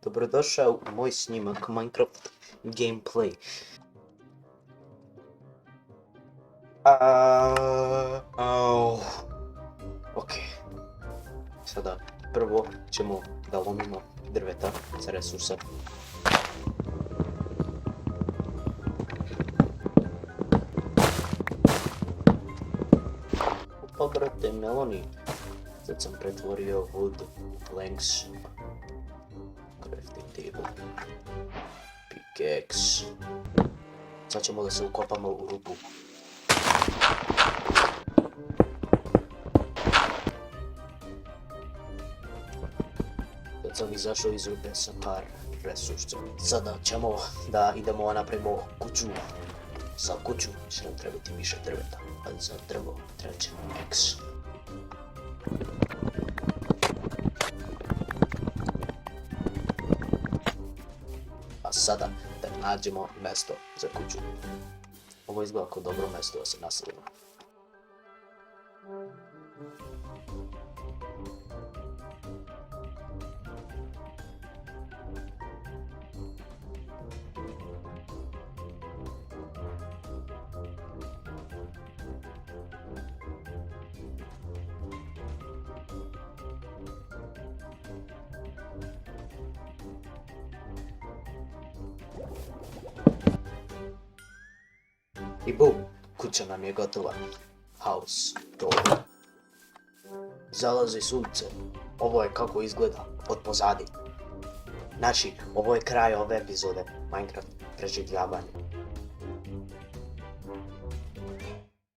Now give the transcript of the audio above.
Dobrodošao u moj snimak Minecraft gameplay. Ok. Sada prvo ćemo da lomimo drveta za resurse. Pa brate, meloni. Sad sam pretvorio wood planks. Crafting table. Pickaxe. Sad ćemo da se ukopamo u rupu. Sad sam izašao iz rupe sa par resursa. Sada ćemo da idemo napravimo kuću. Za kuću će nam trebati više drveta, ali za drvo treba će nam X. A sada da nađemo mjesto za kuću. Ovo izgleda kao dobro mjesto da se naselimo. I bum, kuća nam je gotova. House door. Zalazi sunce. Ovo je kako izgleda od pozadi. Znači, ovo je kraj ove epizode Minecraft preživljavanje.